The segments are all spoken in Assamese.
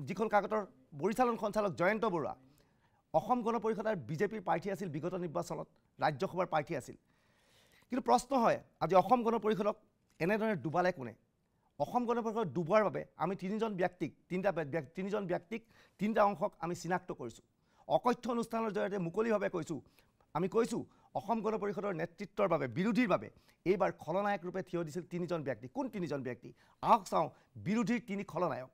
যিখন কাকতৰ পৰিচালন সঞ্চালক জয়ন্ত বৰুৱা অসম গণ পৰিষদৰ বিজেপিৰ প্ৰাৰ্থী আছিল বিগত নিৰ্বাচনত ৰাজ্যসভাৰ প্ৰাৰ্থী আছিল কিন্তু প্ৰশ্ন হয় আজি অসম গণ পৰিষদক এনেদৰে ডুবালে কোনে অসম গণ পৰিষদ ডুবোৱাৰ বাবে আমি তিনিজন ব্যক্তিক তিনিটা অংশক আমি চিনাক্ত কৰিছোঁ অকথ্য অনুষ্ঠানৰ জৰিয়তে মুকলিভাৱে কৈছোঁ আমি কৈছোঁ অসম গণ পৰিষদৰ নেতৃত্বৰ বাবে বিৰোধীৰ বাবে এইবাৰ খলনায়ক ৰূপে থিয় দিছিল তিনিজন ব্যক্তি কোন তিনিজন ব্যক্তি আহক চাওঁ বিৰোধীৰ তিনি খলনায়ক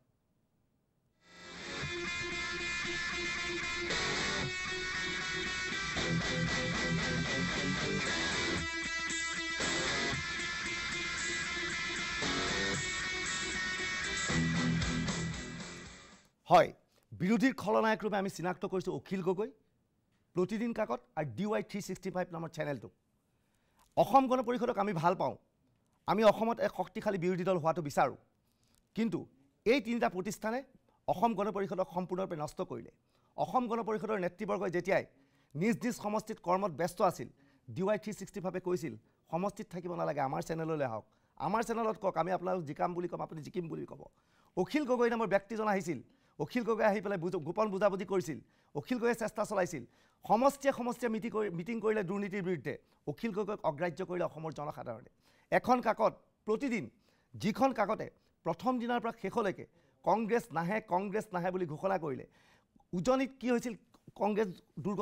হয় বিৰোধীৰ খলনায়ক ৰূপে আমি চিনাক্ত কৰিছোঁ অখিল গগৈ প্ৰতিদিন কাকত আৰু DY365 নামৰ চেনেলটো অসম গণ পৰিষদক আমি ভাল পাওঁ আমি অসমত এক শক্তিশালী বিৰোধী দল হোৱাটো বিচাৰোঁ কিন্তু এই তিনিটা প্ৰতিষ্ঠানে অসম গণ পৰিষদক সম্পূৰ্ণৰূপে নষ্ট কৰিলে অসম গণ পৰিষদৰ নেতৃবৰ্গই যেতিয়াই নিজ নিজ সমষ্টিত কৰ্মত ব্যস্ত আছিল DY365 কৈছিল সমষ্টিত থাকিব নালাগে আমাৰ চেনেললৈ আহক আমাৰ চেনেলত কওক আমি আপোনালোক জিকাম বুলি ক'ম আপুনি জিকিম বুলি ক'ব অখিল গগৈ নামৰ ব্যক্তিজন আহিছিল অখিল গগৈ আহি পেলাই গোপন বুজাবুজি কৰিছিল অখিল গগৈয়ে চেষ্টা চলাইছিল সমষ্টিয়ে মিটিং কৰিলে দুৰ্নীতিৰ বিৰুদ্ধে অখিল গগৈক অগ্ৰাহ্য কৰিলে অসমৰ জনসাধাৰণে এখন কাকত প্ৰতিদিন যিখন কাকতে প্ৰথম দিনৰ পৰা শেষলৈকে কংগ্ৰেছ নাহে বুলি ঘোষণা কৰিলে উজনিত কি হৈছিল কংগ্ৰেছ দুৰ্গ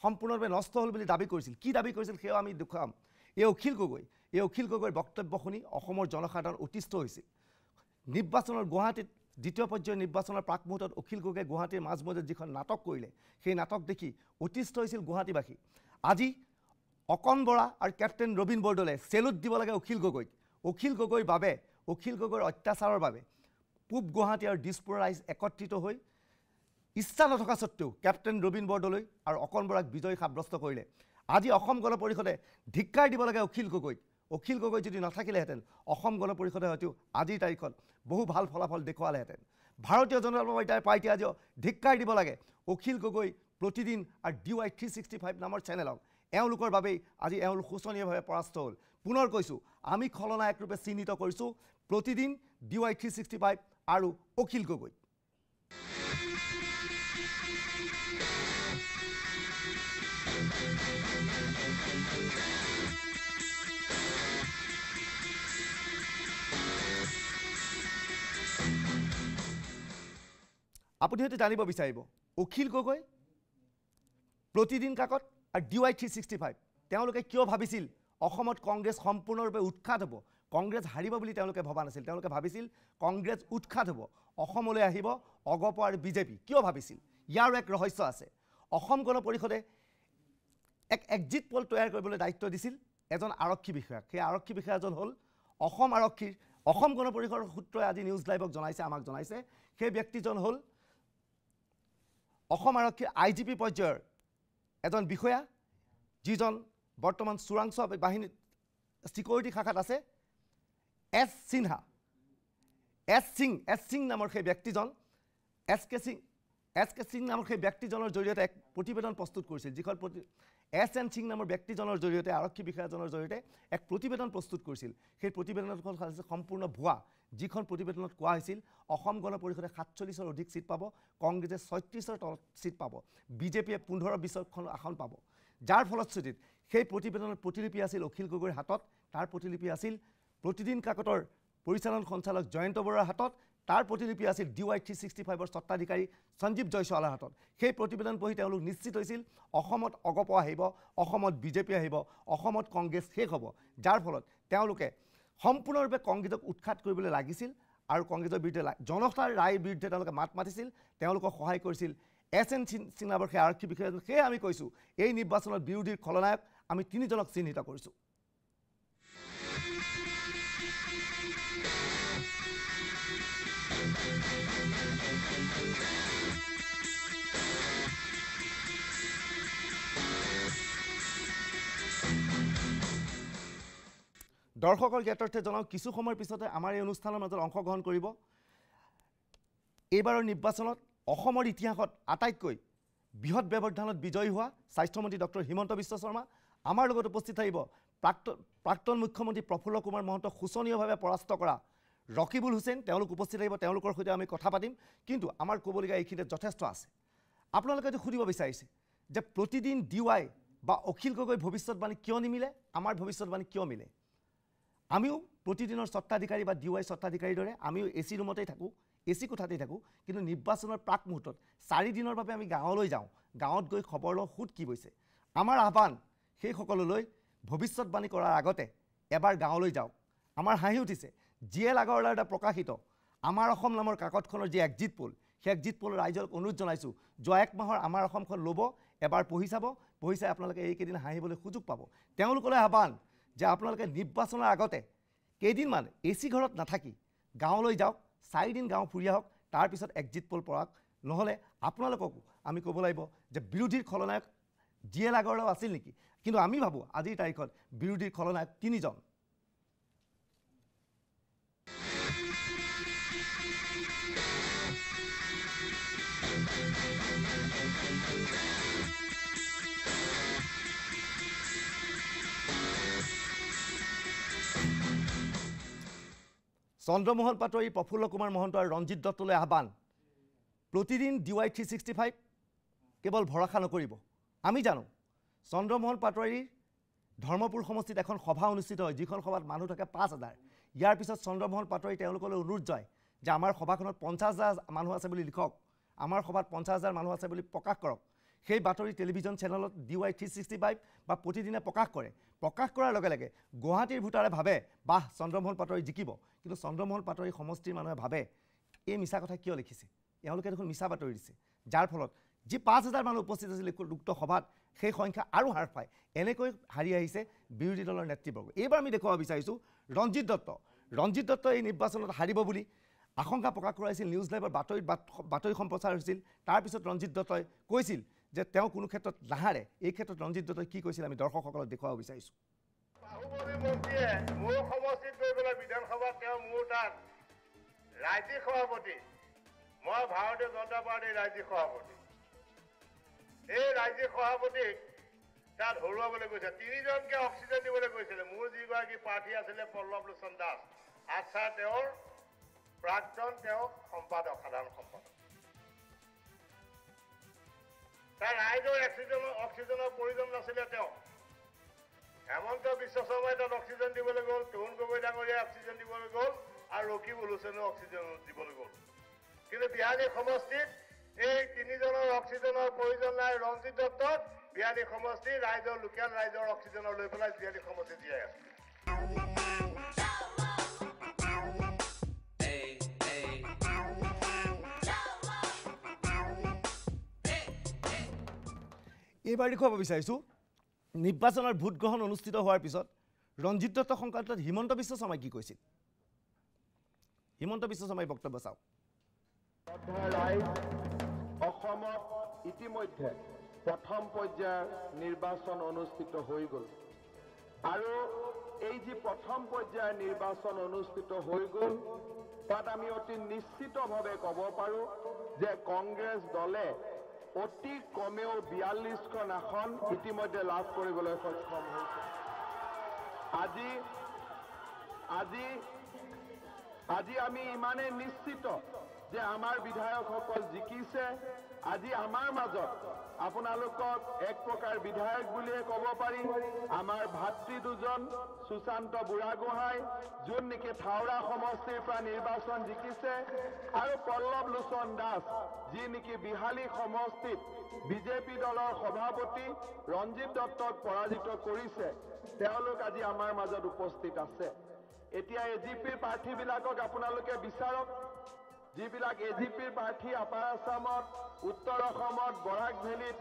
সম্পূৰ্ণৰূপে নষ্ট হ'ল বুলি দাবী কৰিছিল কি দাবী কৰিছিল সেয়া আমি দেখুৱাম এই অখিল গগৈৰ বক্তব্য শুনি অসমৰ জনসাধাৰণ অতিষ্ঠ হৈছিল নিৰ্বাচনৰ গুৱাহাটীত দ্বিতীয় পৰ্যায়ৰ নিৰ্বাচনৰ প্ৰাক মুহূৰ্তত অখিল গগৈয়ে গুৱাহাটীৰ মাজমজিয়াত যিখন নাটক কৰিলে সেই নাটক দেখি অতিষ্ঠ হৈছিল গুৱাহাটীবাসী আজি অকণ বৰা আৰু কেপ্টেইন ৰবীন বৰদলে চেলুট দিব লাগে অখিল গগৈৰ বাবে অখিল গগৈৰ অত্যাচাৰৰ বাবে পূব গুৱাহাটী আৰু দিছপুৰ ৰাইজ একত্ৰিত হৈ ইচ্ছা নথকা সত্ত্বেও কেপ্টেইন ৰবীন বৰদলৈ আৰু অকণ বৰাক বিজয়ী সাব্যস্ত কৰিলে আজি অসম গণ পৰিষদে ধিক্কাৰ দিব লাগে অখিল গগৈ যদি নাথাকিলেহেঁতেন অসম গণ পৰিষদে হয়তো আজিৰ তাৰিখত বহু ভাল ফলাফল দেখুৱালেহেঁতেন ভাৰতীয় জনতা পাৰ্টি আজি ধিক্কাৰ দিব লাগে অখিল গগৈ প্ৰতিদিন আৰু DY365 নামৰ চেনেলক এওঁলোকৰ বাবেই আজি এওঁলোক শোচনীয়ভাৱে পৰাস্ত হ'ল পুনৰ কৈছোঁ আমি খলনায়ক ৰূপে চিহ্নিত কৰিছোঁ প্ৰতিদিন DY365 আৰু অখিল গগৈ আপুনি হয়তো জানিব বিচাৰিব অখিল গগৈ প্ৰতিদিন কাকত আৰু DY365 তেওঁলোকে কিয় ভাবিছিল অসমত কংগ্ৰেছ সম্পূৰ্ণৰূপে উৎখাত হ'ব কংগ্ৰেছ হাৰিব বুলি তেওঁলোকে ভবা নাছিল তেওঁলোকে ভাবিছিল কংগ্ৰেছ উৎখাত হ'ব অসমলৈ আহিব অগপ আৰু বিজেপি কিয় ভাবিছিল ইয়াৰ এক ৰহস্য আছে অসম গণ পৰিষদে এক এক্সিট পল তৈয়াৰ কৰিবলৈ দায়িত্ব দিছিল এজন আৰক্ষী বিষয়াক সেই আৰক্ষী বিষয়াজন হ'ল অসম গণ পৰিষদৰ সূত্ৰই আজি নিউজ লাইভক আমাক জনাইছে সেই ব্যক্তিজন হ'ল অসম আৰক্ষীৰ IGP পৰ্যায়ৰ এজন বিষয়া যিজন বৰ্তমান চোৰাংচোৱা বাহিনীত সিকিউৰিটি শাখাত আছে এছ সিং নামৰ সেই ব্যক্তিজন এছ কে সিং নামৰ সেই ব্যক্তিজনৰ জৰিয়তে এক প্ৰতিবেদন প্ৰস্তুত কৰিছিল যিখন SN সিং নামৰ ব্যক্তিজনৰ জৰিয়তে আৰক্ষী বিষয়াজনৰ জৰিয়তে এক প্ৰতিবেদন প্ৰস্তুত কৰিছিল সেই প্ৰতিবেদনখন সম্পূৰ্ণ ভুৱা যিখন প্ৰতিবেদনত কোৱা হৈছিল অসম গণ পৰিষদে 47ৰ অধিক সিট পাব কংগ্ৰেছে 36ৰ তলত সিট পাব বিজেপিয়ে 15-20খন আসন পাব যাৰ ফলশ্ৰুতিত সেই প্ৰতিবেদনৰ প্ৰতিলিপি আছিল অখিল গগৈৰ হাতত তাৰ প্ৰতিলিপি আছিল প্ৰতিদিন কাকতৰ পৰিচালন সঞ্চালক জয়ন্ত বৰুৱাৰ হাতত তাৰ প্ৰতিলিপি আছিল DY365ৰ স্বত্বাধিকাৰী সঞ্জীৱ জয়সৱালৰ হাতত সেই প্ৰতিবেদন পঢ়ি তেওঁলোক নিশ্চিত হৈছিল অসমত অগপ আহিব অসমত বিজেপি আহিব অসমত কংগ্ৰেছ শেষ হ'ব যাৰ ফলত তেওঁলোকে সম্পূৰ্ণৰূপে কংগ্ৰেছক উৎখাত কৰিবলৈ লাগিছিল আৰু কংগ্ৰেছৰ বিৰুদ্ধে জনতাৰ ৰায়ৰ বিৰুদ্ধে তেওঁলোকে মাত মাতিছিল তেওঁলোকক সহায় কৰিছিল SN সিং নামৰ সেই আৰক্ষী বিষয়াজন সেয়ে আমি কৈছোঁ এই নিৰ্বাচনত বিৰোধীৰ খলনায়ক আমি তিনিজনক চিহ্নিত কৰিছোঁ দৰ্শকৰ জ্ঞাতাৰ্থে জনাওক কিছু সময়ৰ পিছতে আমাৰ এই অনুষ্ঠানৰ মাজত অংশগ্ৰহণ কৰিব এইবাৰৰ নিৰ্বাচনত অসমৰ ইতিহাসত আটাইতকৈ বৃহৎ ব্যৱধানত বিজয়ী হোৱা স্বাস্থ্যমন্ত্ৰী ডক্টৰ হিমন্ত বিশ্ব শৰ্মা আমাৰ লগত উপস্থিত থাকিব প্ৰাক্তন মুখ্যমন্ত্ৰী প্ৰফুল্ল কুমাৰ মহন্তক শোচনীয়ভাৱে পৰাস্ত কৰা ৰকিবুল হুছেইন তেওঁলোক উপস্থিত আহিব, তেওঁলোকৰ সৈতে আমি কথা পাতিম। কিন্তু আমাৰ ক'বলগীয়া এইখিনিতে যথেষ্ট আছে। আপোনালোকে যে সুধিব বিচাৰিছে যে প্ৰতিদিন DY বা অখিল গগৈ ভৱিষ্যতবাণী কিয় নিমিলে, আমাৰ ভৱিষ্যতবাণী কিয় মিলে। আমিও প্ৰতিদিনৰ স্বত্বাধিকাৰী বা DY স্বত্বাধিকাৰীৰ দৰে আমিও AC ৰুমতেই থাকোঁ, AC কোঠাতেই থাকোঁ। কিন্তু নিৰ্বাচনৰ প্ৰাক মুহূৰ্তত 4 দিনৰ বাবে আমি গাঁৱলৈ যাওঁ, গাঁৱত গৈ খবৰ লওঁ সুত কি হৈছে। আমাৰ আহ্বান সেইসকললৈ ভৱিষ্যতবাণী কৰাৰ আগতে এবাৰ গাঁৱলৈ যাওক। আমাৰ হাঁহি উঠিছে GL আগৰৱালাৰ দ্বাৰা প্ৰকাশিত আমাৰ অসম নামৰ কাকতখনৰ যি এক্সিট পোল, সেই এক্সিট পোল ৰাইজক অনুৰোধ জনাইছোঁ যোৱা 1 মাহৰ আমাৰ অসমখন ল'ব, এবাৰ পঢ়ি চাব, পঢ়ি চাই আপোনালোকে এইকেইদিন হাঁহিবলৈ সুযোগ পাব। তেওঁলোকলৈ আহ্বান যে আপোনালোকে নিৰ্বাচনৰ আগতে কেইদিনমান AC ঘৰত নাথাকি গাঁৱলৈ যাওক, 4 দিন গাঁও ফুৰি আহক, তাৰপিছত এক্সিট পোল পঢ়ক। নহ'লে আপোনালোককো আমি ক'ব লাগিব যে বিৰোধীৰ খলনায়ক GL আগৰৱালাও আছিল নেকি। কিন্তু আমি ভাবোঁ আজিৰ তাৰিখত বিৰোধীৰ খলনায়ক 3জন। চন্দ্ৰমোহন পাটোৱাৰী, প্ৰফুল্ল কুমাৰ মহন্ত আৰু ৰঞ্জিত দত্তলৈ আহ্বান, প্ৰতিদিন DY 365 কেৱল ভৰসা নকৰিব। আমি জানো চন্দ্ৰমোহন পাটোৱাৰীৰ ধৰ্মপুৰ সমষ্টিত এখন সভা অনুষ্ঠিত হয়, যিখন সভাত মানুহ থাকে 5000। ইয়াৰ পিছত চন্দ্ৰমোহন পাটোৱাৰী তেওঁলোকলৈ অনুৰোধ জনায় যে আমাৰ সভাখনত 50,000 মানুহ আছে বুলি লিখক, আমাৰ সভাত 50,000 মানুহ আছে বুলি প্ৰকাশ কৰক। সেই বাতৰি টেলিভিজন চেনেলত DY 365 বা প্ৰতিদিনে প্ৰকাশ কৰে। প্ৰকাশ কৰাৰ লগে লগে গুৱাহাটীৰ ভোটাৰে ভাবে বাহ চন্দ্ৰমোহন পাটোৱাৰী জিকিব। কিন্তু চন্দ্ৰমোহন পাটোৱাৰী সমষ্টিৰ মানুহে ভাবে এই মিছা কথা কিয় লিখিছে, এওঁলোকে দেখোন মিছা বাতৰি দিছে। যাৰ ফলত যি 5000 মানুহ উপস্থিত আছিল উক্ত সভাত, সেই সংখ্যা আৰু হ্ৰাস পায়। এনেকৈ হাৰি আহিছে বিৰোধী দলৰ নেতৃবৰ্গ। এইবাৰ আমি দেখুৱাব বিচাৰিছোঁ ৰঞ্জিত দত্ত। ৰঞ্জিত দত্ত এই নিৰ্বাচনত হাৰিব বুলি আশংকা প্ৰকাশ কৰাইছিল, নিউজ লাইভৰ বাতৰি সম্প্ৰচাৰ হৈছিল। তাৰপিছত ৰঞ্জিত দত্তই কৈছিল যে তেওঁ কোনো ক্ষেত্ৰত নাহাৰে। এই ক্ষেত্ৰত ৰঞ্জিত দত্তই কি কৈছিল আমি দৰ্শকসকলক দেখুৱাব বিচাৰিছোঁ। বাহুবলী মন্ত্ৰীয়ে মোৰ সমষ্টিত গৈ পেলাই বিধানসভাত তেওঁ মোৰ তাত ৰাজ্যিক সভাপতি, মই ভাৰতীয় জনতা পাৰ্টীৰ ৰাজ্যিক সভাপতি, এই ৰাজ্যিক সভাপতিক তাত হৰুৱাবলৈ কৈছে। 3জনকে অক্সিজেন দিবলৈ কৈছিলে। মোৰ যিগৰাকী প্ৰাৰ্থী আছিলে পল্লৱ লোচন দাস, আচ্ছা তেওঁৰ প্ৰাক্তন তেওঁ সম্পাদক, সাধাৰণ সম্পাদক। তাৰ ৰাইজৰ অক্সিজেনৰ প্ৰয়োজন নাছিলে। তেওঁ হেমন্ত বিশ্ব শৰ্মাই তাত অক্সিজেন দিবলৈ গ'ল, তৰুণ গগৈ ডাঙৰীয়াই অক্সিজেন দিবলৈ গ'ল, আৰু ৰকিবুল হুছেইনেও অক্সিজেন দিবলৈ গ'ল। কিন্তু বিহালী সমষ্টিত এই 3জনৰ অক্সিজেনৰ প্ৰয়োজন নাই। ৰঞ্জিত দত্তক বিহালী সমষ্টি ৰাইজৰ লোকেল ৰাইজৰ অক্সিজেনৰ লৈ পেলাই বিহালী সমষ্টি জীয়াই আছে। এইবাৰ দেখুৱাব বিচাৰিছোঁ নিৰ্বাচনৰ ভোটগ্ৰহণ অনুষ্ঠিত হোৱাৰ পিছত ৰঞ্জিত দত্ত সংক্ৰান্তত হিমন্ত বিশ্ব শৰ্মাই কি কৈছিল। হিমন্ত বিশ্ব শৰ্মাই বক্তব্য চাওক। অসমত ইতিমধ্যে প্ৰথম পৰ্যায়ৰ নিৰ্বাচন অনুষ্ঠিত হৈ গ'ল, আৰু এই যি প্ৰথম পৰ্যায়ৰ নিৰ্বাচন অনুষ্ঠিত হৈ গ'ল, তাত আমি অতি নিশ্চিতভাৱে ক'ব পাৰোঁ যে কংগ্ৰেছ দলে অতি কমেও 42খন আসন ইতিমধ্যে লাভ কৰিবলৈ সক্ষম হৈছে। আজি আমি ইমানেই নিশ্চিত যে আমাৰ বিধায়কসকল জিকিছে। আজি আমাৰ মাজত আপোনালোকক এক প্ৰকাৰ বিধায়ক বুলিয়ে ক'ব পাৰি। আমাৰ ভাতৃ দুজন সুশান্ত বুঢ়াগোহাঁই, যোন নেকি থাওৰা সমষ্টিৰ পৰা নিৰ্বাচন জিকিছে, আৰু পল্লৱ লোচন দাস, যি নেকি বিহালী সমষ্টিত বিজেপি দলৰ সভাপতি ৰঞ্জিত দত্তক পৰাজিত কৰিছে, তেওঁলোক আজি আমাৰ মাজত উপস্থিত আছে। এতিয়া AGPৰ প্ৰাৰ্থীবিলাকক আপোনালোকে বিচাৰক, যিবিলাক AGPৰ প্ৰাৰ্থী আপাৰ আছামত, উত্তৰ অসমত, বৰাক ভেলীত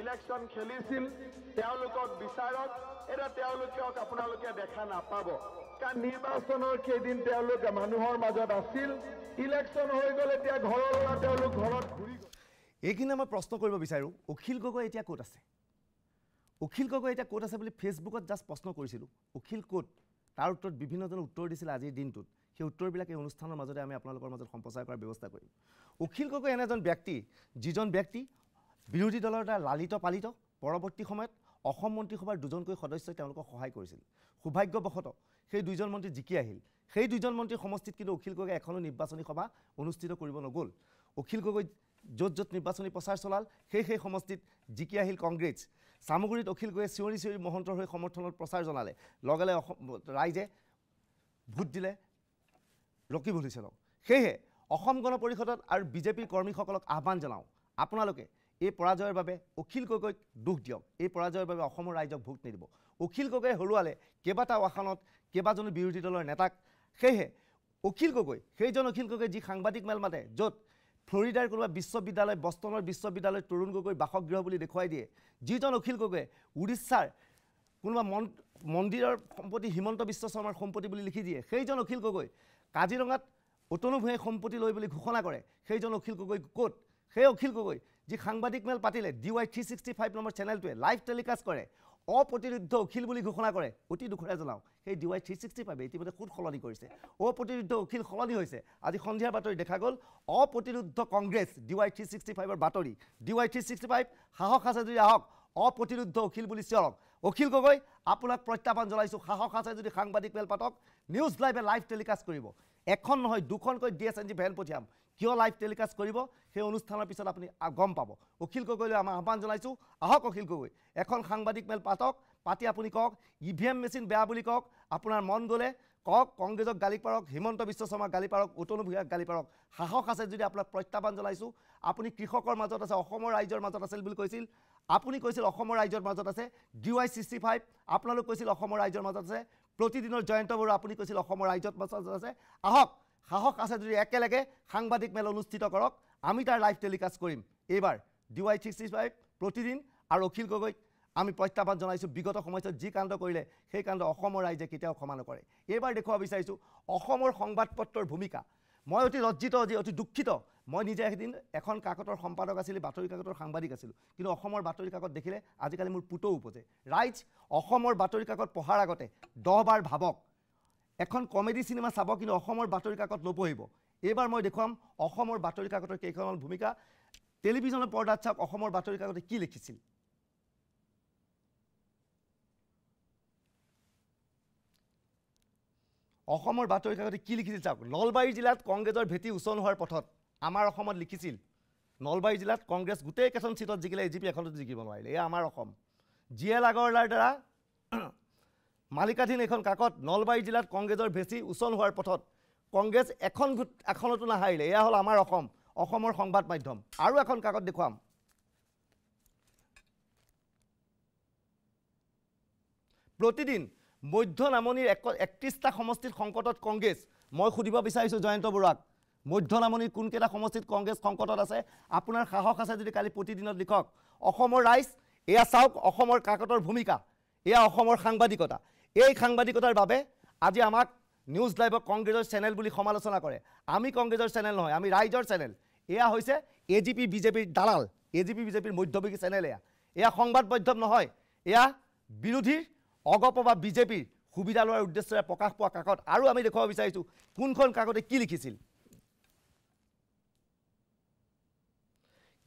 ইলেকশ্যন খেলিছিল, তেওঁলোকক বিচাৰক। এতিয়া তেওঁলোকক আপোনালোকে দেখা নাপাব, কাৰণ নিৰ্বাচনৰ কেইদিন তেওঁলোক মানুহৰ মাজত আছিল। ইলেকশ্যন হৈ গ'ল, এতিয়া ঘৰলৈ তেওঁলোক ঘৰত ঘূৰি গ'ল। এইখিনি মই প্ৰশ্ন কৰিব বিচাৰোঁ, অখিল গগৈ এতিয়া ক'ত আছে? অখিল গগৈ এতিয়া ক'ত আছে বুলি ফেচবুকত জাষ্ট প্ৰশ্ন কৰিছিলোঁ। অখিল ক'ত? তাৰ উত্তৰত বিভিন্নজনে উত্তৰ দিছিলে আজিৰ দিনটোত। সেই উত্তৰবিলাক এই অনুষ্ঠানৰ মাজতে আমি আপোনালোকৰ মাজত সম্প্ৰচাৰ কৰাৰ ব্যৱস্থা কৰিম। অখিল গগৈ এনে এজন ব্যক্তি, যিজন ব্যক্তি বিৰোধী দলৰ দ্বাৰা লালিত পালিত, পৰৱৰ্তী সময়ত অসম মন্ত্ৰীসভাৰ 2জনকৈ সদস্যই তেওঁলোকক সহায় কৰিছিল। সৌভাগ্যবশতঃ সেই 2জন মন্ত্ৰী জিকি আহিল। সেই দুজন মন্ত্ৰীৰ সমষ্টিত কিন্তু অখিল গগৈ এখনো নিৰ্বাচনী সভা অনুষ্ঠিত কৰিব নগ'ল অখিল গগৈ য'ত নিৰ্বাচনী প্ৰচাৰ চলাল সেই সমষ্টিত জিকি আহিল কংগ্ৰেছ সামগ্ৰীত অখিল গগৈয়ে চিঞৰি মহন্তৰ হৈ সমৰ্থনত প্ৰচাৰ জনালে লগে ৰাইজে ভোট দিলে ৰকিব হুছেইনক সেয়ে অসম গণ পৰিষদত আৰু বিজেপিৰ কৰ্মীসকলক আহ্বান জনাওঁ আপোনালোকে এই পৰাজয়ৰ বাবে অখিল গগৈক দুখ দিয়ক এই পৰাজয়ৰ বাবে অসমৰ ৰাইজক ভোট নিদিব অখিল গগৈ হৰুৱালে কেইবাটাও আসনত কেইবাজনো বিৰোধী দলৰ নেতাক সেয়ে অখিল গগৈ সেইজন অখিল গগৈ যি সাংবাদিক মেল মাতে য'ত ফ্লৰিডাৰ কোনোবা বিশ্ববিদ্যালয় বষ্টনৰ বিশ্ববিদ্যালয় তৰুণ গগৈ বাসগৃহ বুলি দেখুৱাই দিয়ে যিজন অখিল গগৈ উৰিষ্যাৰ কোনোবা মন্দিৰৰ সম্পত্তি হিমন্ত বিশ্ব শৰ্মাৰ সম্পত্তি বুলি লিখি দিয়ে সেইজন অখিল গগৈ কাজিৰঙাত অতনু ভূঞাই সম্পত্তি লৈ বুলি ঘোষণা কৰে সেইজন অখিল গগৈ ক'ত সেই অখিল গগৈ যি সাংবাদিক মেল পাতিলে DY 365 নম্বৰ চেনেলটোৱে লাইভ টেলিকাষ্ট কৰে অপ্ৰতিৰোধ অখিল বুলি ঘোষণা কৰে অতি দুখৰে জনাওঁ সেই DY 365 ইতিমধ্যে খুদ সলনি কৰিছে অপ্ৰতিৰোধ অখিল সলনি হৈছে আজি সন্ধিয়াৰ বাতৰি দেখা গ'ল অপ্ৰতিৰোধ কংগ্ৰেছ DY 365 বাতৰি DY 365 সাহস আছে যদি আহক অপ্ৰতিৰোধ অখিল বুলি চিঞৰক অখিল গগৈ আপোনাক প্ৰত্যাহ্বান জনাইছোঁ সাহস আছে যদি সাংবাদিক মেল পাতক নিউজ লাইভে লাইভ টেলিকাষ্ট কৰিব এখন নহয় দুখনকৈ DSNG ভেন পঠিয়াম কিয় লাইভ টেলিকাষ্ট কৰিব সেই অনুষ্ঠানৰ পিছত আপুনি গম পাব অখিল গগৈলৈ আমাৰ আহ্বান জনাইছোঁ আহক অখিল গগৈ এখন সাংবাদিক মেল পাতক পাতি আপুনি কওক EVM মেচিন বেয়া বুলি কওক আপোনাৰ মন গ'লে কওক কংগ্ৰেছক গালি পাৰক হিমন্ত বিশ্ব শৰ্মাক গালি পাৰক অতনু ভূঞাক গালি পাৰক সাহস আছে যদি আপোনাক প্ৰত্যাহ্বান জনাইছোঁ আপুনি কৃষকৰ মাজত আছে অসমৰ ৰাইজৰ মাজত আছিল বুলি কৈছিল আপুনি কৈছিল অসমৰ ৰাইজৰ মাজত আছে DY 65 আপোনালোক কৈছিল অসমৰ ৰাইজৰ মাজত আছে প্ৰতিদিনৰ জয়ন্ত বৰুৱা আপুনি কৈছিল অসমৰ ৰাইজৰ মাজত আছে আহক সাহস আছে যদি একেলগে সাংবাদিক মেল অনুষ্ঠিত কৰক আমি তাৰ লাইভ টেলিকাষ্ট কৰিম এইবাৰ DY 365 প্ৰতিদিন আৰু অখিল গগৈক আমি প্ৰত্যাহ্বান জনাইছোঁ বিগত সময়ত যি কাণ্ড কৰিলে সেই কাণ্ড অসমৰ ৰাইজে কেতিয়াও ক্ষমা নকৰে এইবাৰ দেখুৱাব বিচাৰিছোঁ অসমৰ সংবাদপত্ৰৰ ভূমিকা মই অতি লজ্জিত অতি দুখিত মই নিজে এদিন এখন কাকতৰ সম্পাদক আছিলোঁ বাতৰি কাকতৰ সাংবাদিক আছিলোঁ কিন্তু অসমৰ বাতৰি কাকত দেখিলে আজিকালি মোৰ পুতৌ উপজে ৰাইজ অসমৰ বাতৰি কাকত পঢ়াৰ আগতে 10 বাৰ ভাবক এখন কমেডি সিনেমা চাব কিন্তু অসমৰ বাতৰি কাকত নপঢ়িব এইবাৰ মই দেখুৱাম অসমৰ বাতৰি কাকতৰ কেইখন ভূমিকা টেলিভিছনৰ পৰ্দাত চাওক অসমৰ বাতৰি কাকতে কি লিখিছিল অসমৰ বাতৰি কাকতে কি লিখিছিল চাওক নলবাৰী জিলাত কংগ্ৰেছৰ ভেটি উচন হোৱাৰ পথত আমাৰ অসমত লিখিছিল নলবাৰী জিলাত কংগ্ৰেছ গোটেই কেইখন সিটত জিকিলে AGP এখনতো জিকিব নোৱাৰিলে এয়া আমাৰ অসম GL আগৰৱালাৰ দ্বাৰা মালিকাধীন এখন কাকত নলবাৰী জিলাত কংগ্ৰেছৰ ভেটি উচন হোৱাৰ পথত কংগ্ৰেছ এখনতো নাহাৰিলে এয়া হ'ল আমাৰ অসমৰ সংবাদ মাধ্যম আৰু এখন কাকত দেখুৱাম প্ৰতিদিন মধ্য নামনিৰ 31টা সমষ্টিত সংকটত কংগ্ৰেছ মই সুধিব বিচাৰিছোঁ জয়ন্ত বৰুৱাক মধ্য নামনিৰ কোনকেইটা সমষ্টিত কংগ্ৰেছ সংকটত আছে আপোনাৰ সাহস আছে যদি কালি প্ৰতিদিনত লিখক অসমৰ ৰাইজ এয়া চাওক অসমৰ কাকতৰ ভূমিকা এয়া অসমৰ সাংবাদিকতা এই সাংবাদিকতাৰ বাবে আজি আমাক নিউজ লাইভক কংগ্ৰেছৰ চেনেল বুলি সমালোচনা কৰে আমি কংগ্ৰেছৰ চেনেল নহয় আমি ৰাইজৰ চেনেল এয়া হৈছে AGP বিজেপিৰ দালাল AGP বিজেপিৰ মধ্যভোগী চেনেল এয়া সংবাদ মাধ্যম নহয় এয়া বিৰোধীৰ অগপবা বিজেপিৰ সুবিধা লোৱাৰ উদ্দেশ্যৰে প্ৰকাশ পোৱা কাকত আৰু আমি দেখুৱাব বিচাৰিছোঁ কোনখন কাকতে কি লিখিছিল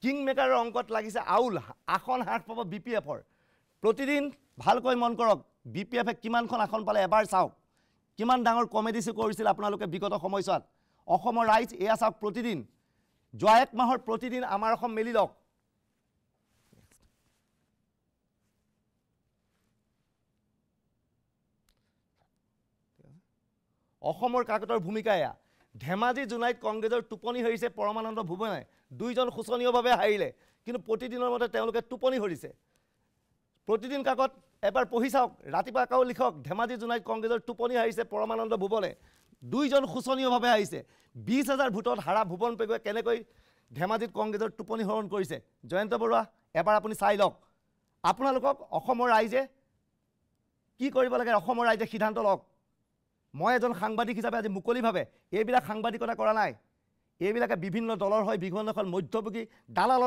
কিং মেকাৰৰ অংকত লাগিছে আউল আসন হ্ৰাস পাব BPFৰ প্ৰতিদিন ভালকৈ মন কৰক BPFে কিমানখন আসন পালে এবাৰ চাওক কিমান ডাঙৰ কমেডি শ্ব' কৰিছিল আপোনালোকে বিগত সময়ছোৱাত অসমৰ ৰাইজ এয়া চাওক প্ৰতিদিন যোৱা এক মাহৰ প্ৰতিদিন আমাৰ অসম মেলি লওক অসমৰ কাকতৰ ভূমিকা এয়া ধেমাজি জোনাইত কংগ্ৰেছৰ টোপনি হৰিছে পৰমানন্দ ভুৱনে দুইজন শোচনীয়ভাৱে হাৰিলে কিন্তু প্ৰতিদিনৰ মতে তেওঁলোকে টোপনি হৰিছে প্ৰতিদিন কাকত এবাৰ পঢ়ি চাওক ৰাতিপুৱা কাও লিখক ধেমাজি জোনাইত কংগ্ৰেছৰ টোপনি হাৰিছে পৰমানন্দ ভুৱনে দুইজন শোচনীয়ভাৱে হাৰিছে 20,000 ভোটত হাৰা ভুৱন পেগুৱে কেনেকৈ ধেমাজিত কংগ্ৰেছৰ টোপনি হৰণ কৰিছে জয়ন্ত বৰুৱা এবাৰ আপুনি চাই লওক আপোনালোকক অসমৰ ৰাইজে কি কৰিব লাগে অসমৰ ৰাইজে সিদ্ধান্ত লওক মই এজন সাংবাদিক হিচাপে আজি মুকলিভাৱে এইবিলাক সাংবাদিকতা কৰা নাই এইবিলাকে বিভিন্ন দলৰ হয় বিভিন্ন এখন মধ্যভোগী দালালৰ